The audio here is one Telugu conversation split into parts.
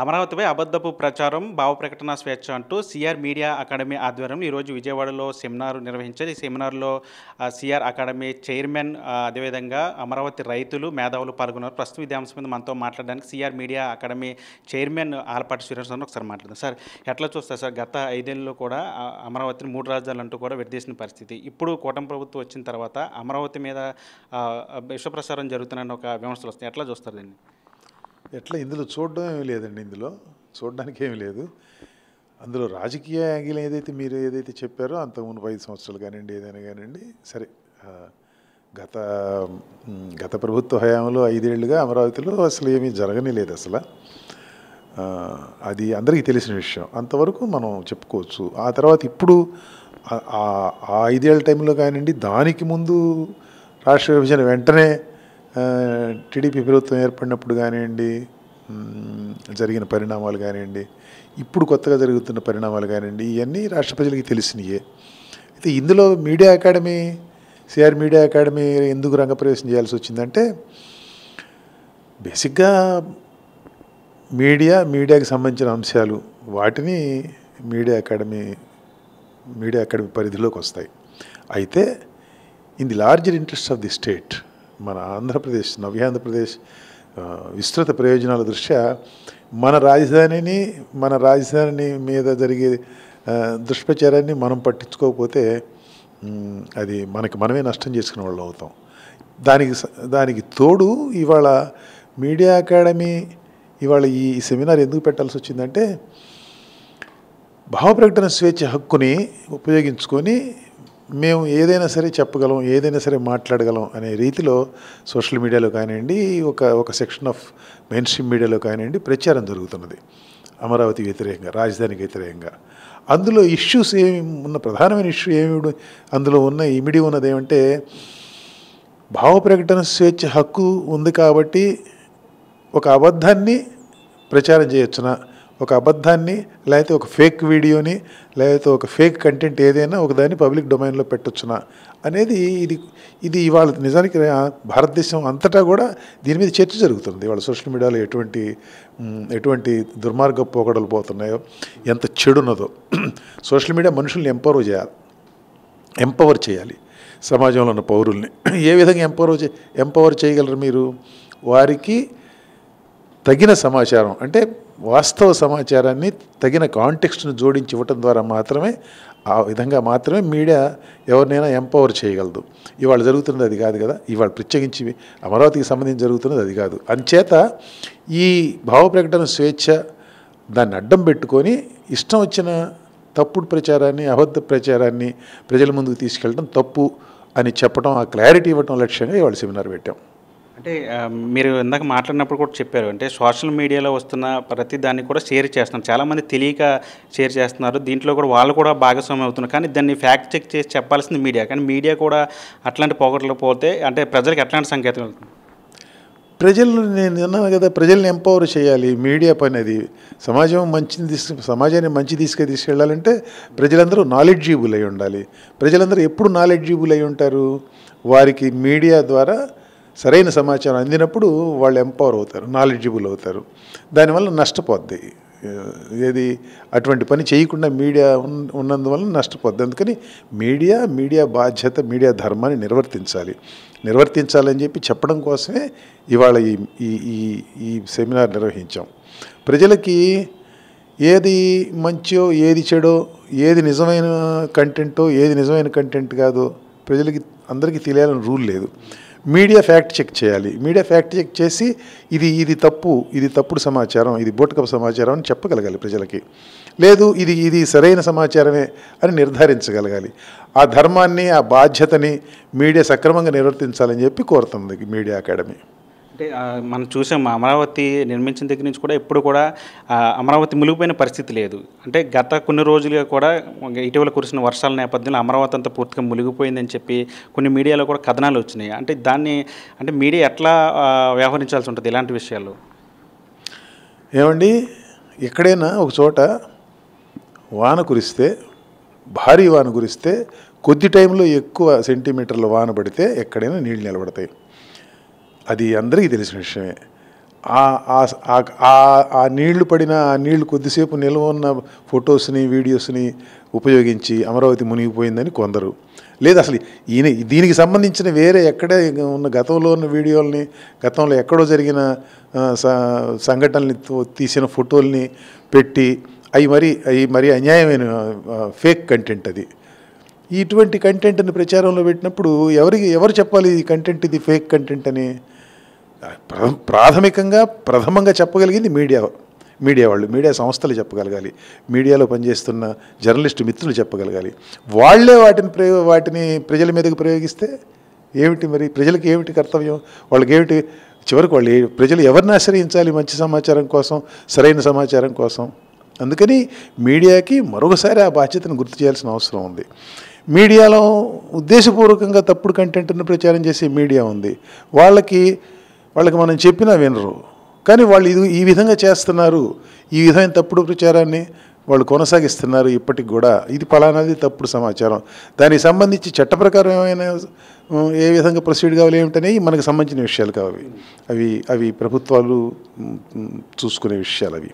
అమరావతిపై అబద్ధపు ప్రచారం, భావ ప్రకటన స్వేచ్ఛ అంటూ సిఆర్ మీడియా అకాడమీ ఆధ్వర్యంలో ఈరోజు విజయవాడలో సెమినార్ నిర్వహించారు. ఈ సెమినార్లో సిఆర్ అకాడమీ చైర్మన్ అదేవిధంగా అమరావతి రైతులు, మేధావులు పాల్గొన్నారు. ప్రస్తుతం ఇదే అంశం మీద మనతో మాట్లాడడానికి CR Media Academy chairman Alapati Srinivasarao ఒకసారి మాట్లాడదాం. సార్, ఎట్లా చూస్తారు సార్? గత 5 ఏళ్ళలో కూడా అమరావతిని 3 రాజధానులు అంటూ కూడా విడదీసిన పరిస్థితి. ఇప్పుడు కూటమి ప్రభుత్వం వచ్చిన తర్వాత అమరావతి మీద విషప్రసారం జరుగుతున్న ఒక విమర్శలు వస్తాయి. ఎట్లా చూస్తారు దీన్ని? ఎట్లా ఇందులో చూడడం ఏమీ లేదండి. ఇందులో చూడడానికి ఏమీ లేదు. అందులో రాజకీయ యాంగిల్ మీరు ఏదైతే చెప్పారో అంతకుముందు 5 సంవత్సరాలు కానివ్వండి, ఏదైనా కానివ్వండి, సరే గత ప్రభుత్వ హయాంలో 5 ఏళ్ళుగా అమరావతిలో అసలు ఏమీ జరగనే లేదు. అసలు అది అందరికీ తెలిసిన విషయం. అంతవరకు మనం చెప్పుకోవచ్చు. ఆ తర్వాత ఇప్పుడు ఆ 5 ఏళ్ళ టైంలో కానివ్వండి, దానికి ముందు రాష్ట్ర విభజన వెంటనే టీడీపీ ప్రభుత్వం ఏర్పడినప్పుడు కానివ్వండి, జరిగిన పరిణామాలు కానివ్వండి, ఇప్పుడు కొత్తగా జరుగుతున్న పరిణామాలు కానివ్వండి, ఇవన్నీ రాష్ట్ర ప్రజలకి తెలిసినయే. అయితే ఇందులో media academy, CR Media academy ఎందుకు రంగప్రవేశం చేయాల్సి వచ్చిందంటే, బేసిక్గా మీడియాకి సంబంధించిన అంశాలు వాటిని మీడియా అకాడమీ పరిధిలోకి వస్తాయి. అయితే in the larger interest of the state, మన ఆంధ్రప్రదేశ్, నవ్యాంధ్రప్రదేశ్ విస్తృత ప్రయోజనాల దృష్ట్యా మన రాజధాని మీద జరిగే దుష్ప్రచారాన్ని మనం పట్టించుకోకపోతే అది మనమే నష్టం చేసుకునే వాళ్ళు అవుతాం. దానికి తోడు ఇవాళ మీడియా అకాడమీ ఇవాళ ఈ సెమినార్ ఎందుకు పెట్టాల్సి వచ్చిందంటే, భావప్రకటన స్వేచ్ఛ హక్కుని ఉపయోగించుకొని మేము ఏదైనా సరే చెప్పగలం, ఏదైనా సరే మాట్లాడగలం అనే రీతిలో సోషల్ మీడియాలో కానివ్వండి, ఒక సెక్షన్ ఆఫ్ మెయిన్ స్ట్రీమ్ మీడియాలో కానివ్వండి ప్రచారం జరుగుతున్నది అమరావతి వ్యతిరేకంగా, రాజధానికి వ్యతిరేకంగా. అందులో ఇష్యూస్ ప్రధానమైన ఇష్యూ అందులో ఇమిడి ఉన్నది ఏమంటే, భావప్రకటన స్వేచ్ఛ హక్కు ఉంది కాబట్టి ఒక అబద్ధాన్ని ప్రచారం చేయొచ్చునా, ఒక అబద్ధాన్ని, లేకపోతే ఒక ఫేక్ వీడియోని, లేకపోతే ఒక ఫేక్ కంటెంట్ ఏదైనా ఒకదాన్ని పబ్లిక్ డొమైన్లో పెట్టొచ్చునా అనేది ఇది ఇవాళ నిజానికి భారతదేశం అంతటా కూడా దీని మీద చర్చ జరుగుతుంది. ఇవాళ సోషల్ మీడియాలో ఎటువంటి దుర్మార్గ పోకడలు పోతున్నాయో, ఎంత చెడున్నదో. సోషల్ మీడియా మనుషుల్ని ఎంపవర్ చేయాలి. సమాజంలో ఉన్న పౌరుల్ని ఏ విధంగా ఎంపవర్ చేయగలరు మీరు? వారికి తగిన సమాచారం, అంటే వాస్తవ సమాచారాన్ని తగిన కాంటెక్స్ట్ను జోడించి ఇవ్వటం ద్వారా మాత్రమే, ఆ విధంగా మాత్రమే మీడియా ఎవరినైనా ఎంపవర్ చేయగలదు. ఇవాళ జరుగుతున్నది అది కాదు కదా. ఇవాళ ప్రత్యేకించి అమరావతికి సంబంధించి జరుగుతున్నది అది కాదు. అంచేత ఈ భావ ప్రకటన స్వేచ్ఛ దాన్ని అడ్డం పెట్టుకొని ఇష్టం వచ్చిన తప్పుడు ప్రచారాన్ని, అబద్ధ ప్రచారాన్ని ప్రజల ముందుకు తీసుకెళ్ళడం తప్పు అని చెప్పడం, ఆ క్లారిటీ ఇవ్వటం లక్ష్యంగా ఇవాళ సెమినార్ పెట్టాం. అంటే మీరు ఇందాక మాట్లాడినప్పుడు కూడా చెప్పారు, అంటే సోషల్ మీడియాలో వస్తున్న ప్రతి దాన్ని కూడా షేర్ చేస్తున్నారు. చాలామంది తెలియక షేర్ చేస్తున్నారు. దీంట్లో కూడా వాళ్ళు కూడా భాగస్వామ్యం అవుతున్నారు. కానీ దాన్ని ఫ్యాక్ట్ చెక్ చేసి చెప్పాల్సింది మీడియా. కానీ మీడియా కూడా అట్లాంటి పోగొట్టలు పోతే అంటే ప్రజలకు ఎట్లాంటి సంకేతం వెళ్తుంది? నేను అన్నాను కదా, ప్రజల్ని ఎంపవర్ చేయాలి. మీడియా పని అది. సమాజాన్ని మంచి తీసుకెళ్ళాలంటే ప్రజలందరూ నాలెడ్జిబుల్ అయి ఉండాలి. ప్రజలందరూ ఎప్పుడు నాలెడ్జిబుల్ అయి ఉంటారు? వారికి మీడియా ద్వారా సరైన సమాచారం అందినప్పుడు వాళ్ళు ఎంపవర్ అవుతారు, నాలెడ్జిబుల్ అవుతారు. దానివల్ల నష్టపోద్ది. అటువంటి పని చేయకుండా మీడియా ఉన్నందువల్ల నష్టపోద్ది. అందుకని మీడియా బాధ్యత, మీడియా ధర్మాన్ని నిర్వర్తించాలని చెప్పి చెప్పడం కోసమే ఇవాళ ఈ సెమినార్ నిర్వహించాం. ప్రజలకి ఏది మంచో, ఏది చెడో, ఏది నిజమైన కంటెంటో, ఏది నిజమైన కంటెంట్ కాదో ప్రజలకి అందరికీ తెలియాలని రూల్ లేదు. మీడియా ఫ్యాక్ట్ చెక్ చేయాలి. మీడియా ఫ్యాక్ట్ చెక్ చేసి ఇది తప్పుడు సమాచారం, ఇది బూటకపు సమాచారం అని చెప్పగలగాలి ప్రజలకి. లేదు ఇది సరైన సమాచారమే అని నిర్ధారించగలగాలి. ఆ ధర్మాన్ని, ఆ బాధ్యతని మీడియా సక్రమంగా నిర్వర్తించాలని చెప్పి కోరుతుంది మీడియా అకాడమీ. అంటే మనం చూసాం, అమరావతి నిర్మించిన దగ్గర నుంచి కూడా ఎప్పుడు కూడా అమరావతి మునిగిపోయిన పరిస్థితి లేదు. అంటే గత కొన్ని రోజులుగా కూడా ఇటీవల కురిసిన వర్షాల నేపథ్యంలో అమరావతి అంతా పూర్తిగా మునిగిపోయిందని చెప్పి కొన్ని మీడియాలో కూడా కథనాలు వచ్చినాయి. అంటే మీడియా ఎట్లా వ్యవహరించాల్సి ఉంటుంది ఇలాంటి విషయాల్లో? ఏమండి, ఎక్కడైనా ఒక చోట భారీ వాన కురిస్తే కొద్ది టైంలో ఎక్కువ సెంటీమీటర్ల వాన పడితే ఎక్కడైనా నీళ్ళు నిలబడతాయి. అది అందరికీ తెలిసిన విషయమే. ఆ నీళ్లు పడిన ఆ నీళ్లు కొద్దిసేపు నిల్వ ఉన్న ఫొటోస్ని వీడియోస్ని ఉపయోగించి అమరావతి మునిగిపోయిందని కొందరు, లేదా అసలు దీనికి సంబంధించిన వేరే ఎక్కడే ఉన్న గతంలో ఉన్న వీడియోల్ని, గతంలో ఎక్కడో జరిగిన సంఘటనల్ని తీసిన ఫోటోల్ని పెట్టి అవి మరీ అన్యాయమైన ఫేక్ కంటెంట్ అది. ఇటువంటి కంటెంట్ని ప్రచారంలో పెట్టినప్పుడు ఎవరు చెప్పాలి ఈ కంటెంట్ ఇది ఫేక్ కంటెంట్ అని? ప్రథమంగా చెప్పగలిగింది మీడియా వాళ్ళు, మీడియా సంస్థలు చెప్పగలగాలి, మీడియాలో పనిచేస్తున్న జర్నలిస్టు మిత్రులు చెప్పగలగాలి. వాళ్లే వాటిని ప్రజల మీదకి ప్రయోగిస్తే ఏమిటి మరి? ప్రజలకు ఏమిటి కర్తవ్యం? వాళ్ళకి ఏమిటి? చివరికి ప్రజలు ఎవరిని ఆశ్రయించాలి మంచి సమాచారం కోసం, సరైన సమాచారం కోసం? అందుకని మీడియాకి మరొకసారి ఆ బాధ్యతను గుర్తు చేయాల్సిన అవసరం ఉంది. మీడియాలో ఉద్దేశపూర్వకంగా తప్పుడు కంటెంట్ను ప్రచారం చేసే మీడియా ఉంది. వాళ్ళకి మనం చెప్పినా వినరు, కానీ వాళ్ళు ఈ విధంగా చేస్తున్నారు, ఈ విధమైన తప్పుడు ప్రచారాన్ని వాళ్ళు కొనసాగిస్తున్నారు ఇప్పటికి కూడా. ఇది ఫలానాది తప్పుడు సమాచారం, దానికి సంబంధించి చట్ట ప్రకారం ఏమైనా ఏ విధంగా ప్రొసీడ్ కావాలి ఏమిటనేవి మనకు సంబంధించిన విషయాలు కావాలి. అవి ప్రభుత్వాలు చూసుకునే విషయాలు. అవి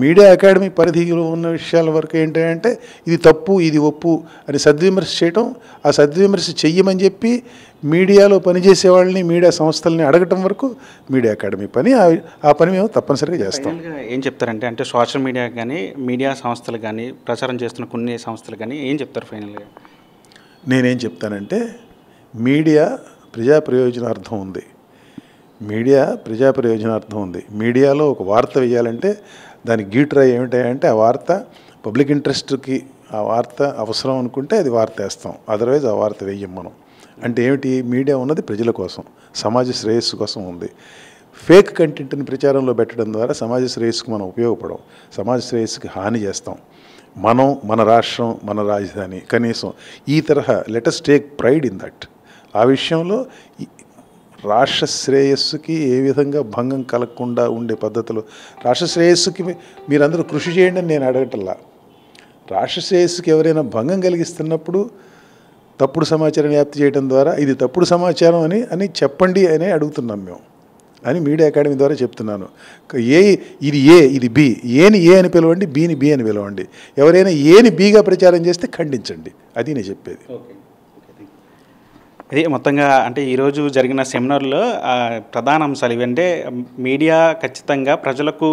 మీడియా అకాడమీ పరిధిలో ఉన్న విషయాల వరకు ఏంటంటే ఇది తప్పు ఇది ఒప్పు అని సద్విమర్శ చేయటం, ఆ సద్విమర్శ చెయ్యమని చెప్పి మీడియాలో పనిచేసే వాళ్ళని, మీడియా సంస్థల్ని అడగటం వరకు మీడియా అకాడమీ పని. ఆ పని మేము తప్పనిసరిగా చేస్తాం. ఏం చెప్తారంటే, అంటే సోషల్ మీడియా కానీ, మీడియా సంస్థలు కానీ, ప్రచారం చేస్తున్న కొన్ని సంస్థలు కానీ ఏం చెప్తారు ఫైనల్గా? నేనేం చెప్తానంటే, మీడియా ప్రజా ప్రయోజనార్థం ఉంది. మీడియాలో ఒక వార్త వేయాలంటే దానికి గీట్రాయి ఏమిటాయంటే ఆ వార్త పబ్లిక్ ఇంట్రెస్ట్కి ఆ వార్త అవసరం అనుకుంటే అది వార్త వేస్తాం, అదర్వైజ్ ఆ వార్త వేయం మనం. అంటే ఏమిటి? మీడియా ఉన్నది ప్రజల కోసం, సమాజ శ్రేయస్సు కోసం ఉంది. ఫేక్ కంటెంట్ని ప్రచారంలో పెట్టడం ద్వారా సమాజ శ్రేయస్సుకు మనం ఉపయోగపడం, సమాజ శ్రేయస్సుకి హాని చేస్తాం. మన రాష్ట్రం, మన రాజధాని, కనీసం ఈ తరహా let us take pride in that. ఆ విషయంలో రాష్ట్ర శ్రేయస్సుకి ఏ విధంగా భంగం కలగకుండా ఉండే పద్ధతులు, రాష్ట్ర శ్రేయస్సుకి మీరందరూ కృషి చేయండి అని నేను అడగటల్లా. రాష్ట్ర శ్రేయస్సుకి ఎవరైనా భంగం కలిగిస్తున్నప్పుడు తప్పుడు సమాచారం వ్యాప్తి చేయడం ద్వారా ఇది తప్పుడు సమాచారం అని చెప్పండి అని అడుగుతున్నాం మేము, అని మీడియా అకాడమీ ద్వారా చెప్తున్నాను. ఇది బి, ఏని ఏ అని పిలవండి, బిని బి అని పిలవండి. ఎవరైనా ఏని బిగా ప్రచారం చేస్తే ఖండించండి, అది నేను చెప్పేది. ఇది మొత్తంగా అంటే ఈరోజు జరిగిన సెమినార్లో ప్రధాన అంశాలు ఇవంటే, మీడియా ఖచ్చితంగా ప్రజలకు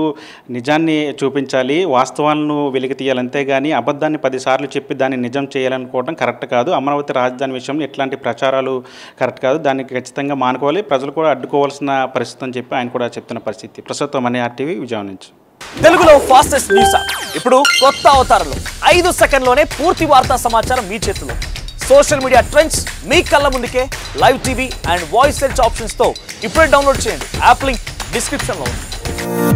నిజాన్ని చూపించాలి, వాస్తవాలను వెలికి తీయాలి, అంతేగాని అబద్ధాన్ని 10 సార్లు చెప్పి దాన్ని నిజం చేయాలనుకోవడం కరెక్ట్ కాదు. అమరావతి రాజధాని విషయంలో ఎట్లాంటి ప్రచారాలు కరెక్ట్ కాదు, దానికి ఖచ్చితంగా మానుకోవాలి, ప్రజలు కూడా అడ్డుకోవాల్సిన పరిస్థితి అని చెప్పి ఆయన కూడా చెప్తున్న పరిస్థితి. ప్రస్తుతం మన ఆర్టీవీ విజయవాడ నుంచి. తెలుగులో ఫాస్టెస్ట్ న్యూస్ ఇప్పుడు కొత్త అవతారంలో 5 సెకండ్లోనే పూర్తి వార్తా సమాచారం మీ చేతిలో. సోషల్ మీడియా ట్రెండ్స్ మీ కళ్ళ ముందుకే live TV and voice search options తో ఇప్పుడే డౌన్లోడ్ చేయండి. యాప్ లింక్ డిస్క్రిప్షన్ లో ఉంది.